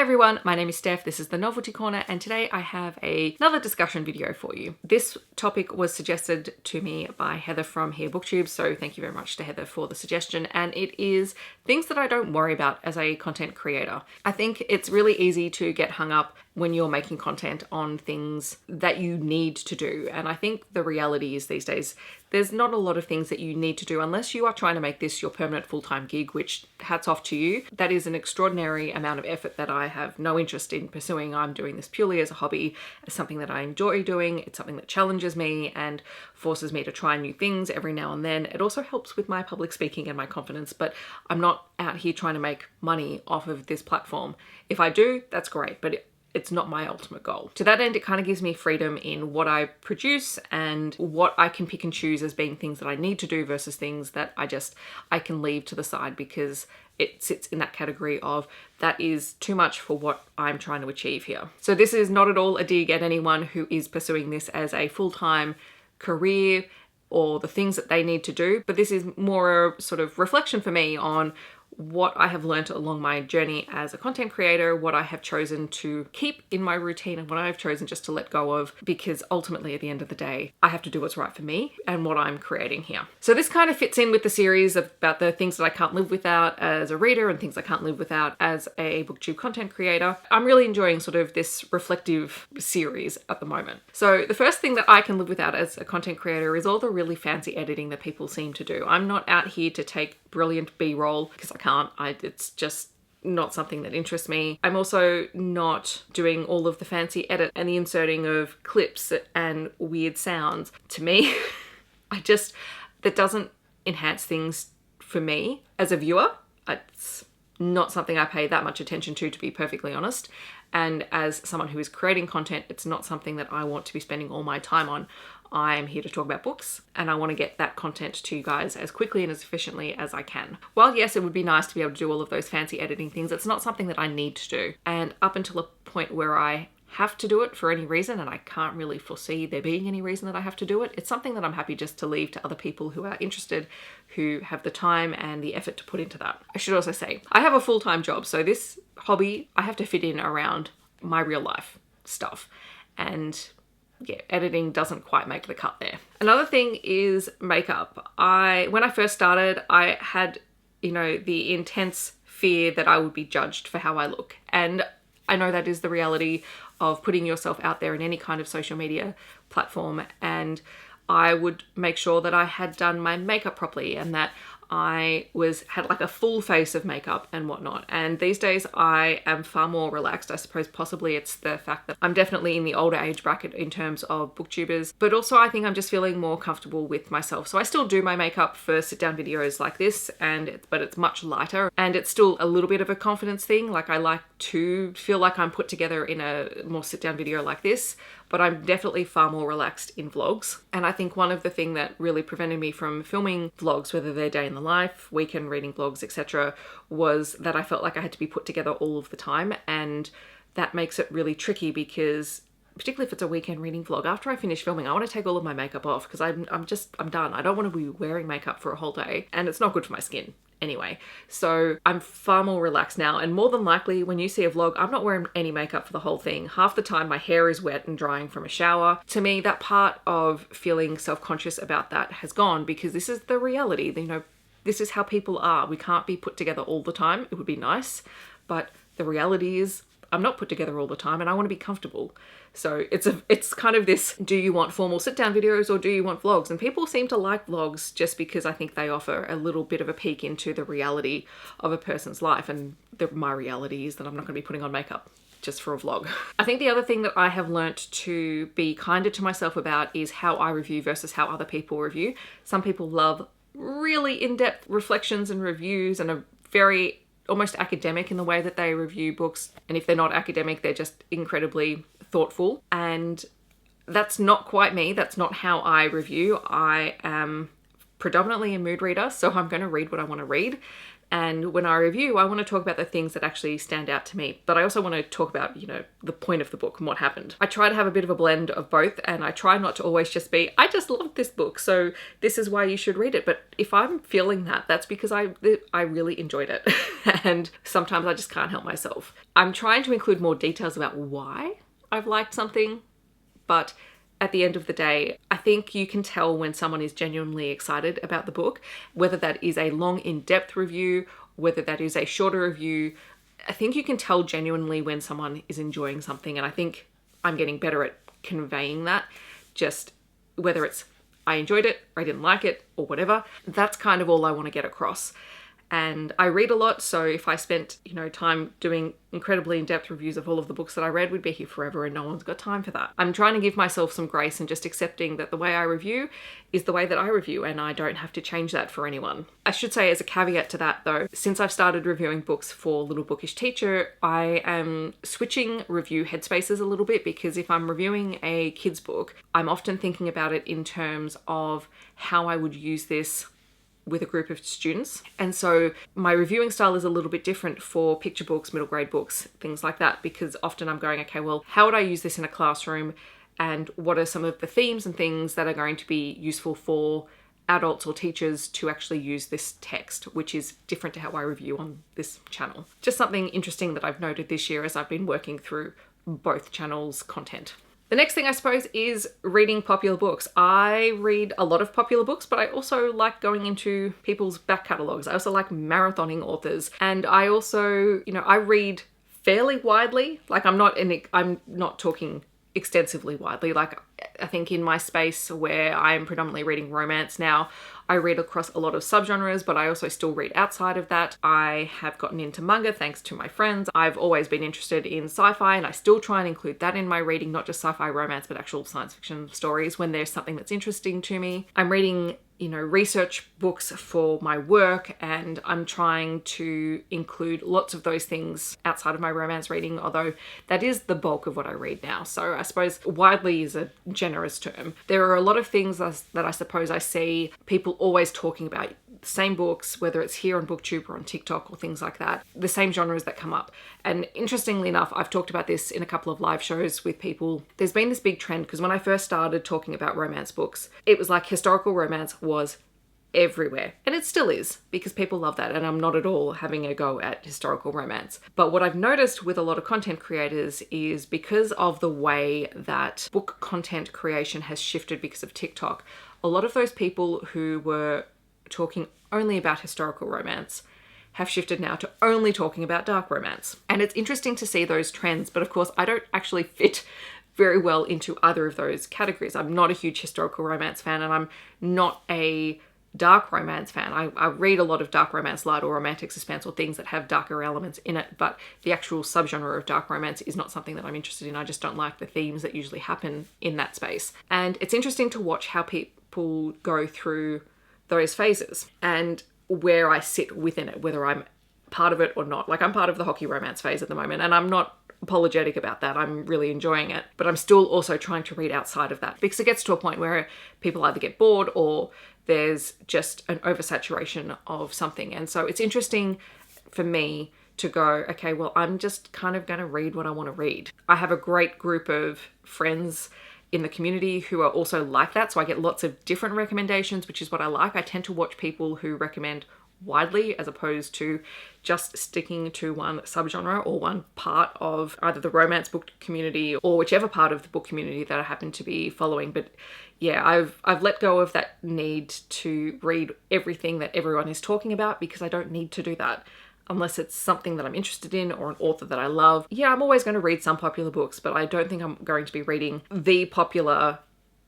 everyone, my name is Steph, this is the Novelty Corner, and today I have another discussion video for you. This topic was suggested to me by Heather from here Booktube, so thank you very much to Heather for the suggestion, and it is things that I don't worry about as a content creator. I think it's really easy to get hung up when you're making content on things that you need to do, and I think the reality is these days there's not a lot of things that you need to do unless you are trying to make this your permanent full-time gig, which hats off to you. That is an extraordinary amount of effort that I have no interest in pursuing. I'm doing this purely as a hobby, as something that I enjoy doing. It's something that challenges me and forces me to try new things every now and then. It also helps with my public speaking and my confidence, but I'm not out here trying to make money off of this platform. If I do, that's great, but it's not my ultimate goal. To that end, it kind of gives me freedom in what I produce and what I can pick and choose as being things that I need to do versus things that I can leave to the side because it sits in that category of that is too much for what I'm trying to achieve here. So this is not at all a dig at anyone who is pursuing this as a full-time career or the things that they need to do, but this is more a sort of reflection for me on what I have learned along my journey as a content creator, what I have chosen to keep in my routine and what I've chosen just to let go of, because ultimately at the end of the day, I have to do what's right for me and what I'm creating here. So this kind of fits in with the series about the things that I can't live without as a reader and things I can't live without as a Booktube content creator. I'm really enjoying sort of this reflective series at the moment. So the first thing that I can live without as a content creator is all the really fancy editing that people seem to do. I'm not out here to take brilliant B-roll because I can't. It's just not something that interests me. I'm also not doing all of the fancy edit and the inserting of clips and weird sounds. To me, that doesn't enhance things for me as a viewer. It's not something I pay that much attention to be perfectly honest. And as someone who is creating content, it's not something that I want to be spending all my time on. I'm here to talk about books and I want to get that content to you guys as quickly and as efficiently as I can. While yes, it would be nice to be able to do all of those fancy editing things, it's not something that I need to do. And up until a point where I have to do it for any reason, and I can't really foresee there being any reason that I have to do it, it's something that I'm happy just to leave to other people who are interested, who have the time and the effort to put into that. I should also say, I have a full-time job, so this hobby I have to fit in around my real life stuff. And yeah, editing doesn't quite make the cut there. Another thing is makeup. When I first started, I had, the intense fear that I would be judged for how I look. And I know that is the reality of putting yourself out there in any kind of social media platform. And I would make sure that I had done my makeup properly and that I had like a full face of makeup and whatnot. And these days I am far more relaxed. I suppose possibly it's the fact that I'm definitely in the older age bracket in terms of booktubers, but also I think I'm just feeling more comfortable with myself. So I still do my makeup for sit down videos like this, but it's much lighter and it's still a little bit of a confidence thing. Like I like to feel like I'm put together in a more sit down video like this, but I'm definitely far more relaxed in vlogs. And I think one of the things that really prevented me from filming vlogs, whether they're day in the life, weekend reading vlogs, etc., was that I felt like I had to be put together all of the time. And that makes it really tricky because particularly if it's a weekend reading vlog, after I finish filming, I want to take all of my makeup off because I'm done. I don't want to be wearing makeup for a whole day and it's not good for my skin. Anyway, so I'm far more relaxed now, and more than likely when you see a vlog, I'm not wearing any makeup for the whole thing. Half the time my hair is wet and drying from a shower. To me, that part of feeling self-conscious about that has gone because this is the reality. This is how people are. We can't be put together all the time. It would be nice, but the reality is I'm not put together all the time and I want to be comfortable. So it's kind of this, do you want formal sit down videos or do you want vlogs? And people seem to like vlogs just because I think they offer a little bit of a peek into the reality of a person's life. And my reality is that I'm not going to be putting on makeup just for a vlog. I think the other thing that I have learnt to be kinder to myself about is how I review versus how other people review. Some people love really in-depth reflections and reviews and are very almost academic in the way that they review books. And if they're not academic, they're just incredibly thoughtful. And that's not quite me. That's not how I review. I am predominantly a mood reader, so I'm going to read what I want to read. And when I review, I want to talk about the things that actually stand out to me. But I also want to talk about, the point of the book and what happened. I try to have a bit of a blend of both, and I try not to always just be, I just love this book, so this is why you should read it. But if I'm feeling that, that's because I really enjoyed it. And sometimes I just can't help myself. I'm trying to include more details about why I've liked something, but at the end of the day, I think you can tell when someone is genuinely excited about the book, whether that is a long, in-depth review, whether that is a shorter review. I think you can tell genuinely when someone is enjoying something, and I think I'm getting better at conveying that. Just whether it's I enjoyed it, or I didn't like it, or whatever, that's kind of all I want to get across. And I read a lot, so if I spent, time doing incredibly in-depth reviews of all of the books that I read, we'd be here forever and no one's got time for that. I'm trying to give myself some grace and just accepting that the way I review is the way that I review, and I don't have to change that for anyone. I should say, as a caveat to that though, since I've started reviewing books for Little Bookish Teacher, I am switching review headspaces a little bit, because if I'm reviewing a kid's book, I'm often thinking about it in terms of how I would use this with a group of students. And so my reviewing style is a little bit different for picture books, middle grade books, things like that, because often I'm going, okay, well, how would I use this in a classroom? And what are some of the themes and things that are going to be useful for adults or teachers to actually use this text, which is different to how I review on this channel. Just something interesting that I've noted this year as I've been working through both channels' content. The next thing, I suppose, is reading popular books. I read a lot of popular books, but I also like going into people's back catalogues. I also like marathoning authors. And I also, I read fairly widely. Like I'm not talking extensively widely. Like I think in my space where I'm predominantly reading romance now, I read across a lot of subgenres, but I also still read outside of that. I have gotten into manga thanks to my friends. I've always been interested in sci-fi, and I still try and include that in my reading, not just sci-fi romance, but actual science fiction stories when there's something that's interesting to me. I'm reading research books for my work, and I'm trying to include lots of those things outside of my romance reading, although that is the bulk of what I read now. So I suppose widely is a generous term. There are a lot of things that I suppose I see people always talking about, the same books, whether it's here on Booktube or on TikTok or things like that, the same genres that come up. And interestingly enough, I've talked about this in a couple of live shows with people. There's been this big trend, because when I first started talking about romance books, it was like historical romance was everywhere. And it still is, because people love that, and I'm not at all having a go at historical romance. But what I've noticed with a lot of content creators is, because of the way that book content creation has shifted because of TikTok, a lot of those people who were talking only about historical romance have shifted now to only talking about dark romance. And it's interesting to see those trends, but of course I don't actually fit very well into either of those categories. I'm not a huge historical romance fan, and I'm not a dark romance fan. I read a lot of dark romance, light or romantic suspense, or things that have darker elements in it, but the actual subgenre of dark romance is not something that I'm interested in. I just don't like the themes that usually happen in that space. And it's interesting to watch how people go through those phases and where I sit within it, whether I'm part of it or not. Like I'm part of the hockey romance phase at the moment, and I'm not apologetic about that. I'm really enjoying it, but I'm still also trying to read outside of that, because it gets to a point where people either get bored or there's just an oversaturation of something. And so it's interesting for me to go, okay, well, I'm just kind of going to read what I want to read. I have a great group of friends in the community who are also like that, so I get lots of different recommendations, which is what I like. I tend to watch people who recommend widely, as opposed to just sticking to one subgenre or one part of either the romance book community or whichever part of the book community that I happen to be following. But yeah, I've let go of that need to read everything that everyone is talking about, because I don't need to do that unless it's something that I'm interested in or an author that I love. Yeah, I'm always going to read some popular books, but I don't think I'm going to be reading the popular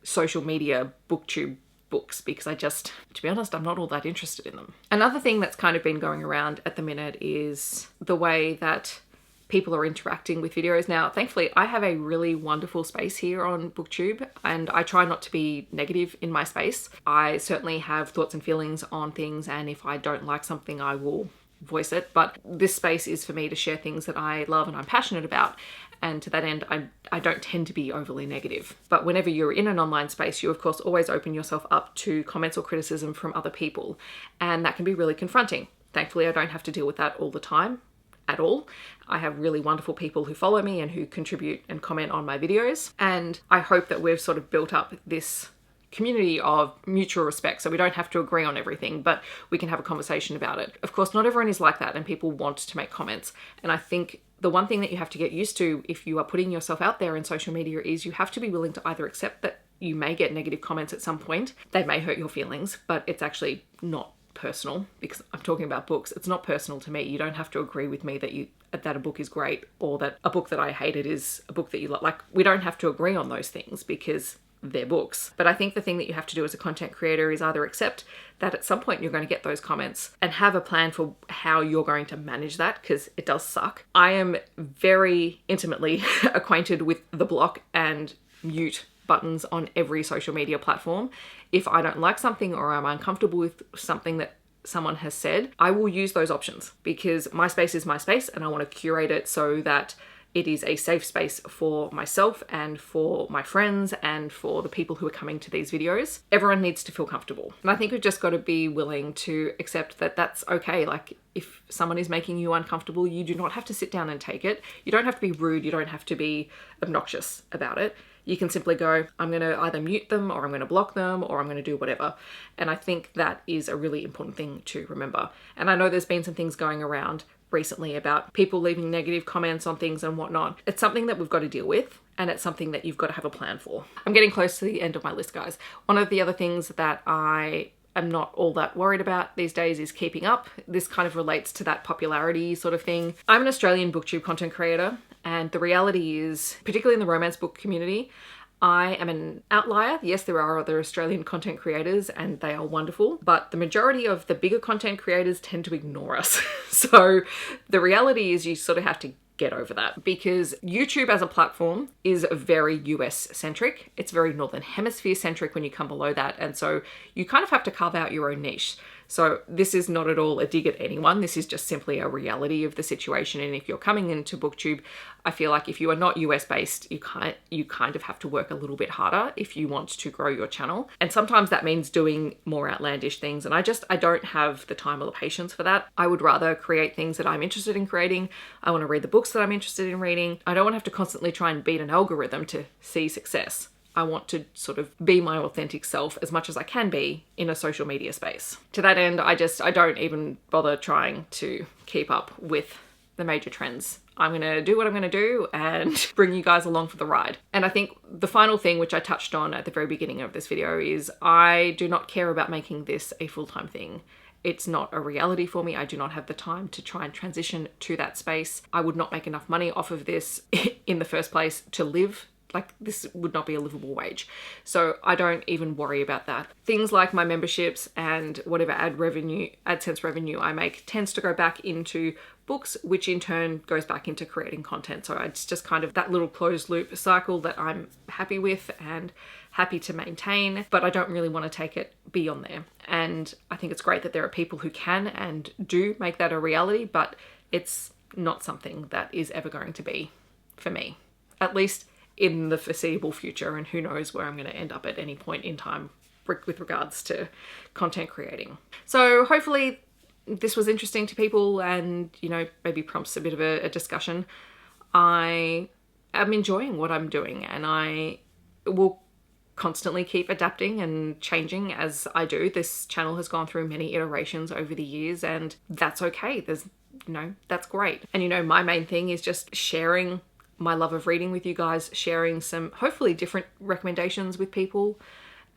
social media Booktube books, because to be honest, I'm not all that interested in them. Another thing that's kind of been going around at the minute is the way that people are interacting with videos. Now, thankfully, I have a really wonderful space here on Booktube, and I try not to be negative in my space. I certainly have thoughts and feelings on things, and if I don't like something, I will voice it. But this space is for me to share things that I love and I'm passionate about. And to that end, I don't tend to be overly negative. But whenever you're in an online space, you of course always open yourself up to comments or criticism from other people. And that can be really confronting. Thankfully, I don't have to deal with that all the time at all. I have really wonderful people who follow me and who contribute and comment on my videos. And I hope that we've sort of built up this community of mutual respect, so we don't have to agree on everything, but we can have a conversation about it. Of course, not everyone is like that, and people want to make comments. And I think the one thing that you have to get used to if you are putting yourself out there in social media is you have to be willing to either accept that you may get negative comments at some point. They may hurt your feelings, but it's actually not personal, because I'm talking about books. It's not personal to me. You don't have to agree with me that a book is great, or that a book that I hated is a book that you like. We don't have to agree on those things because they're books. But I think the thing that you have to do as a content creator is either accept that at some point you're going to get those comments and have a plan for how you're going to manage that, because it does suck. I am very intimately acquainted with the block and mute buttons on every social media platform. If I don't like something or I'm uncomfortable with something that someone has said, I will use those options, because my space is my space and I want to curate it so that it is a safe space for myself and for my friends and for the people who are coming to these videos. Everyone needs to feel comfortable. And I think we've just got to be willing to accept that that's okay. Like, if someone is making you uncomfortable, you do not have to sit down and take it. You don't have to be rude. You don't have to be obnoxious about it. You can simply go, I'm going to either mute them, or I'm going to block them, or I'm going to do whatever. And I think that is a really important thing to remember. And I know there's been some things going around recently about people leaving negative comments on things and whatnot. It's something that we've got to deal with, and it's something that you've got to have a plan for. I'm getting close to the end of my list, guys. One of the other things that I am not all that worried about these days is keeping up. This kind of relates to that popularity sort of thing. I'm an Australian Booktube content creator, and the reality is, particularly in the romance book community, I am an outlier. Yes, there are other Australian content creators and they are wonderful, but the majority of the bigger content creators tend to ignore us. So the reality is you sort of have to get over that, because YouTube as a platform is very US centric. It's very Northern Hemisphere centric when you come below that. And so you kind of have to carve out your own niche. So this is not at all a dig at anyone. This is just simply a reality of the situation. And if you're coming into Booktube, I feel like if you are not US based, you kind of have to work a little bit harder if you want to grow your channel. And sometimes that means doing more outlandish things. And I don't have the time or the patience for that. I would rather create things that I'm interested in creating. I want to read the books that I'm interested in reading. I don't want to have to constantly try and beat an algorithm to see success. I want to sort of be my authentic self as much as I can be in a social media space. To that end, I don't even bother trying to keep up with the major trends. I'm going to do what I'm going to do and bring you guys along for the ride. And I think the final thing, which I touched on at the very beginning of this video, is I do not care about making this a full-time thing. It's not a reality for me. I do not have the time to try and transition to that space. I would not make enough money off of this in the first place to live. Like, this would not be a livable wage. So I don't even worry about that. Things like my memberships and whatever AdSense revenue I make tends to go back into books, which in turn goes back into creating content. So it's just kind of that little closed loop cycle that I'm happy with and happy to maintain, but I don't really want to take it beyond there. And I think it's great that there are people who can and do make that a reality, but it's not something that is ever going to be for me, at least in the foreseeable future. And who knows where I'm going to end up at any point in time with regards to content creating. So hopefully this was interesting to people and, you know, maybe prompts a bit of a discussion. I am enjoying what I'm doing, and I will constantly keep adapting and changing as I do. This channel has gone through many iterations over the years, and that's okay. That's great. And my main thing is just sharing my love of reading with you guys, sharing some hopefully different recommendations with people,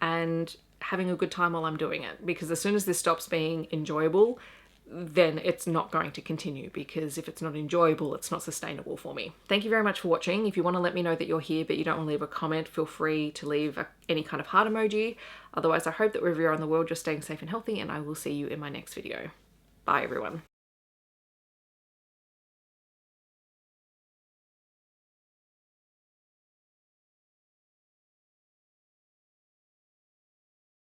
and having a good time while I'm doing it. Because as soon as this stops being enjoyable, then it's not going to continue, because if it's not enjoyable, it's not sustainable for me. Thank you very much for watching. If you want to let me know that you're here but you don't want to leave a comment, feel free to leave any kind of heart emoji. Otherwise, I hope that wherever you are in the world, you're staying safe and healthy, and I will see you in my next video. Bye everyone.